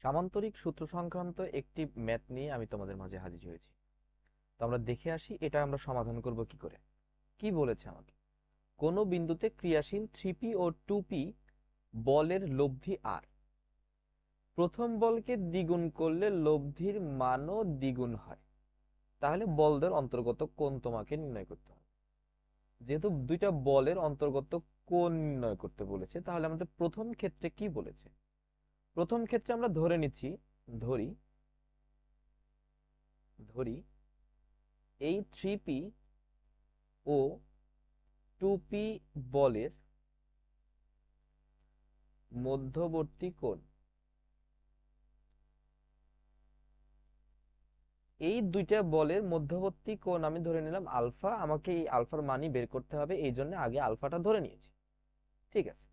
সামান্তরিক সূত্র সংক্রান্ত একটি ম্যাথ নিয়ে আমি তোমাদের মাঝে হাজির হয়েছি। তো আমরা দেখে আসি এটা আমরা সমাধান করব কি করে। কি বলেছে আমাকে, কোন বিন্দুতে ক্রিয়াশীল 3p ও 2p বলের লব্ধি আর, প্রথম বলকে দ্বিগুণ করলে লব্ধির মানও দ্বিগুণ হয়, তাহলে বলদের অন্তর্গত কোণ তোমাকে নির্ণয় করতে হবে। যেহেতু দুইটা বলের অন্তর্গত কোণ নির্ণয় করতে বলেছে, তাহলে আমাদের প্রথম ক্ষেত্রে কি বলেছে, প্রথম ক্ষেত্রে আমরা ধরে নিচ্ছি, ধরি ধরি এই 3p ও 2p বলের মধ্যবর্তী কোণ, এই দুইটা বলের মধ্যবর্তী কোণ আমি ধরে নিলাম আলফা। আমাকে এই আলফার মানই বের করতে হবে, এই জন্য আগে আলফাটা ধরে নিয়েছি। ঠিক আছে,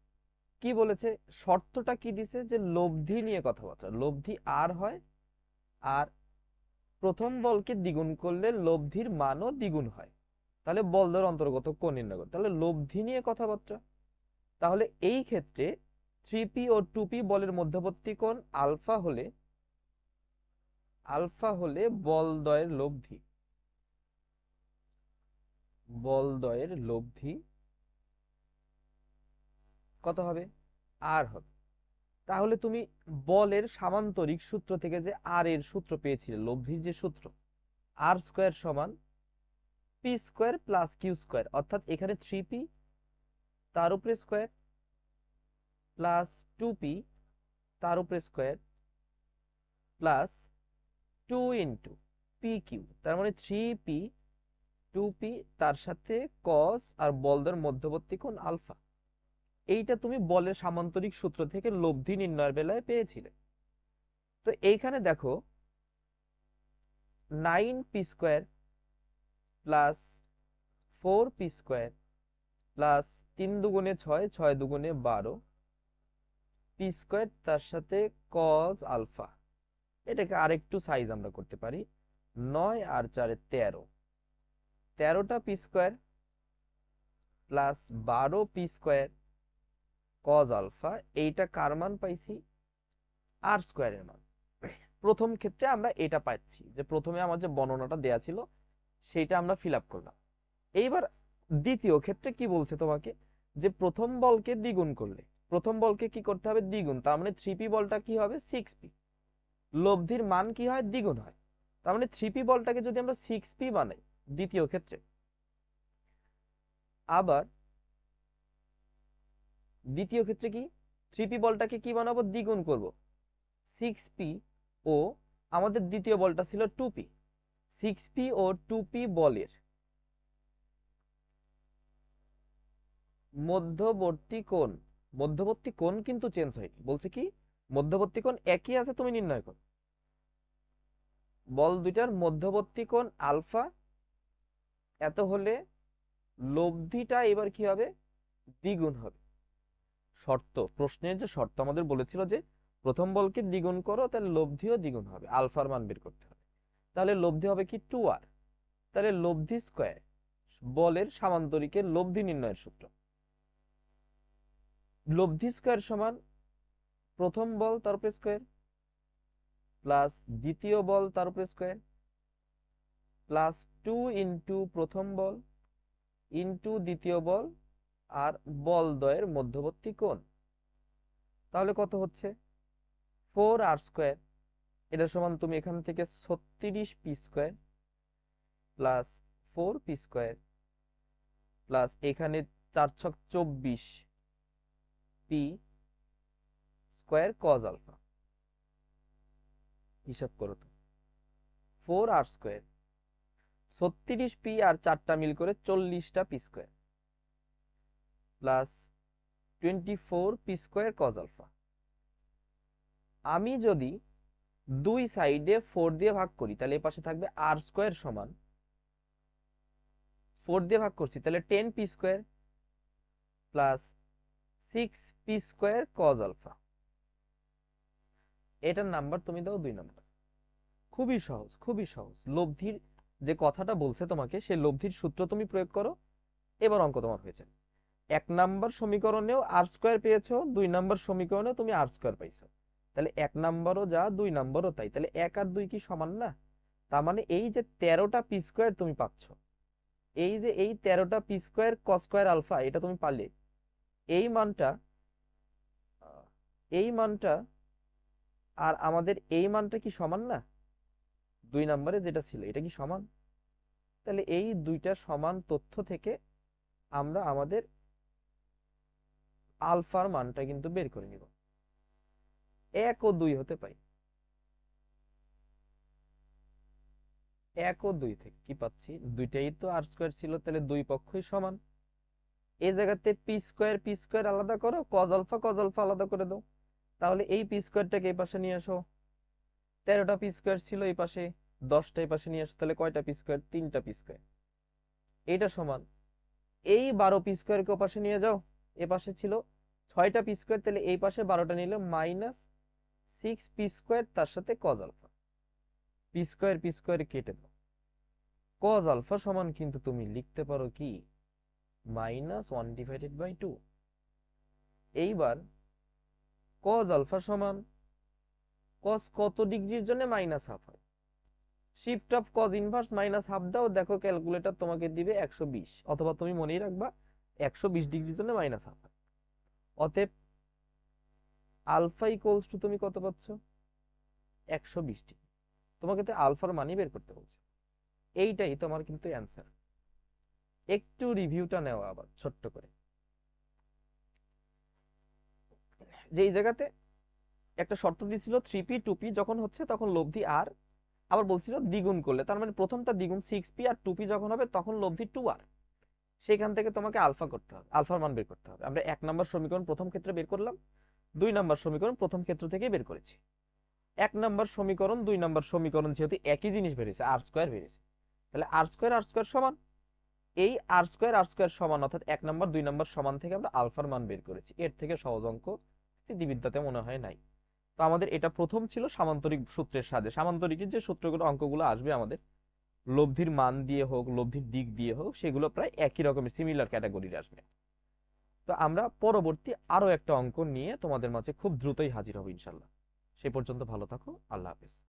কি বলেছে, শর্তটা কি দিছে, যে লব্ধি নিয়ে কথাবার্তা, লব্ধি আর হয়, আর প্রথম বলকে দ্বিগুণ করলে লব্ধির মানও দ্বিগুণ হয়, তাহলে বলদের অন্তর্গত কোণ নির্ণয় করতে, তাহলে লব্ধি নিয়ে কথাবার্তা। তাহলে এই ক্ষেত্রে 3p ও 2p বলের মধ্যবর্তী কোণ আলফা হলে বলদ্বয়ের লব্ধি কত হবে, আর হবে। তাহলে তুমি বলের সামান্তরিক সূত্র থেকে যে আর এর সূত্র পেয়েছিলে, লব্ধির যে সূত্র, আর স্কোয়ার সমান P square plus Q square, অর্থাৎ এখানে 3p তার উপরে স্কোয়ার প্লাস 2p তার উপরে square plus 2 into P Q, তার মানে 3p 2p তার সাথে কস আর বলদের মধ্যবর্তী কোণ আলফা। এইটা তুমি বলের সামান্তরিক সূত্র থেকে লব্ধি নির্ণয়ের বেলায় পেয়েছিলে। তো এইখানে দেখো 9p square plus 4p square plus 3 দুগুণে 6, 6 দুগুণে 12 পি স্কোয়ার তার সাথে কস আলফা। এটাকে আরেকটু সাইজ আমরা করতে পারি, 9 আর 4 13, 13টা P square plus 12p square cos alpha. এইটা কার মান পাইছি, আর স্কোয়ারের মান। প্রথম ক্ষেত্রে আমরা এটা পাচ্ছি, যে প্রথমে আমার যে বর্ণনাটা দেয়া ছিল সেইটা আমরা ফিল আপ করলাম। এইবার দ্বিতীয় ক্ষেত্রে কি বলছে তোমাকে, যে প্রথম বলকে দ্বিগুণ করলে, প্রথম বলকে কি করতে হবে, দ্বিগুণ, তার মানে 3p বলটা কি হবে 6p, লব্ধির মান কি হয় দ্বিগুণ হয়। তার মানে 3p বলটাকে যদি আমরা 6p বানাই দ্বিতীয় ক্ষেত্রে, আবার দ্বিতীয় ক্ষেত্রে কি 3p বলটাকে কি বানাবো, দ্বিগুণ করব 6p, ও আমাদের দ্বিতীয় বলটা ছিল 2p, 6p ও 2p বলের মধ্যবর্তী কোণ, মধ্যবর্তী কোণ কিন্তু চেঞ্জ হয়নি, বলছে কি মধ্যবর্তী কোণ একই আছে, তুমি নির্ণয় করো। বল দুইটার মধ্যবর্তী কোণ আলফা, এত হলে লব্ধিটা এবার কি হবে, দ্বিগুণ হবে। শর্ত, প্রশ্নের যে শর্ত আমাদের বলেছিল যে প্রথম বলকে দ্বিগুণ করো, তাহলে লব্ধিও দ্বিগুণ হবে, আলফার মান বের করতে হবে। তাহলে লব্ধি হবে কি 2r, তাহলে লব্ধি স্কোয়ার, বলের সামান্তরিকের লব্ধি নির্ণয়ের সূত্র, লব্ধি স্কোয়ার সমান প্রথম বল তার উপরে স্কোয়ার প্লাস দ্বিতীয় বল তার উপরে স্কোয়ার প্লাস 2 ইন্টু প্রথম বল ইন্টু দ্বিতীয় বল আর বল দ্বয়ের মধ্যবর্তী কোণ। তাহলে কত হচ্ছে 4r স্কোয়ার, এটা সমান তুমি এখান থেকে 36p square plus 4p square plus এখানে 4 ছক 24 পি স্কোয়ার কজ আলফা। হিসাব করো তো, 4r স্কোয়ার 36p আর 4টা মিল করে 40টা P square plus 24p square cos alpha. আমি যদি দুই সাইডে 4 দিয়ে ভাগ করি, তাহলে এই পাশে থাকবে আর স্কোয়ার সমান 4 দিয়ে ভাগ করছি, তাহলে 10p square plus 6p square cos alpha. এটার নাম্বার তুমি দাও 2 নাম্বার। খুবই সহজ, খুবই সহজ। লব্ধির যে কথাটা বলছে তোমাকে, সেই লব্ধির সূত্র তুমি প্রয়োগ করো, এবার অঙ্ক তোমার হয়েছে। 1 নাম্বার সমীকরণেও আর স্কোয়ার পেয়েছো, 2 নাম্বার সমীকরণেও তুমি আর স্কোয়ার পাইছো, তাহলে 1 নাম্বারও যা 2 নাম্বারও তাই, তাহলে 1 আর 2 কি সমান না? তার মানে এই যে 13টা পি স্কোয়ার তুমি পাচ্ছ, এই যে এই 13টা P square cos square alpha এটা তুমি পারলে, এই মানটা এই মানটা আর আমাদের এই মানটা কি সমান না? 2 নম্বরে যেটা ছিল এটা কি সমান? তাহলে এই দুইটা সমান তথ্য থেকে আমরা আমাদের আলফার মানটা কিন্তু বের করে নিব। 1 ও 2 হতে পাই, 1 ও 2 থেকে কি পাচ্ছি? দুইটাই তো আর স্কোয়ার ছিল, তাহলে দুই পক্ষই সমান। এই জায়গাতে পি স্কোয়ার আলাদা করো, কজ আলফা আলাদা করে দাও। তাহলে এই পি স্কোয়ারটাকে এই পাশে নিয়ে আসো, 13টা পি স্কোয়ার ছিল এই পাশে, 10টা এই পাশে নিয়ে আসো, তাহলে কয়টা পি স্কোয়ার? 3টা পি স্কোয়ার। এইটা সমান এই 12 পি স্কোয়ারকে ও পাশে নিয়ে যাও, এ পাশে ছিল 6টা পি স্কোয়ার, তাহলে এই পাশে 12টা নিলে -6 পি স্কোয়ার, তার সাথে কজ আলফা। পি স্কোয়ার কেটে দাও, কজ আলফা সমান কিন্তু তুমি লিখতে পারো কি -1/2। এইবার কজ আলফা সমান কস কত ডিগ্রির জন্য -1/2 হয়, শিফট অফ কজ ইনভার্স -1/2 দাও, দেখো ক্যালকুলেটর তোমাকে দিবে 120, অথবা তুমি মনেই রাখবা 120 ডিগ্রির জন্য -1/2 হয়। অতএব আলফা ইকুয়ালস টু তুমি কত পাচ্ছ? 120 ডিগ্রি। তোমাকে তো আলফার মানই বের করতে বলছে, এইটাই তোমার কিন্তু অ্যান্সার। একটু রিভিউটা নেওয়া আবার ছোট্ট করে, যে এই জায়গাতে একটা শর্ত দিয়েছিল 3p 2p যখন হচ্ছে তখন লব্ধি আর, আবার বলছিল দ্বিগুণ করলে, তার মানে প্রথমটা দ্বিগুণ 6p, আর 2p যখন হবে তখন লব্ধি 2r। সেখান থেকে তোমাকে আলফা করতে হবে, আলফার মান বের করতে হবে। আমরা 1 নম্বর সমীকরণ প্রথম ক্ষেত্রে বের করলাম, 2 নম্বর সমীকরণ প্রথম ক্ষেত্র থেকেই বের করেছি। 1 নম্বর সমীকরণ 2 নম্বর সমীকরণ যেহেতু একই জিনিস বেরিয়েছে, আর স্কোয়ার বেরিয়েছে, তাহলে আর স্কোয়ার সমান এই আর স্কোয়ার সমান, অর্থাৎ 1 নম্বর 2 নম্বর সমান থেকে আমরা আলফার মান বের করেছি। এর থেকে সহজ অঙ্ক স্থিতিবিদ্যাতে মনে হয় নাই। তো আমাদের এটা প্রথম ছিল সামান্তরিক সূত্রের সাহায্যে। সামান্তরিকের যে সূত্রগুলো অঙ্কগুলো আসবে আমাদের লব্ধির মান দিয়ে হোক, লব্ধির দিক দিয়ে হোক, সেগুলো প্রায় একই রকমের সিমিলার ক্যাটাগরির আসবে। তো আমরা পরবর্তী আরো একটা অঙ্ক নিয়ে তোমাদের মাঝে খুব দ্রুতই হাজির হব ইনশাল্লাহ। সে পর্যন্ত ভালো থাকো, আল্লাহ হাফেজ।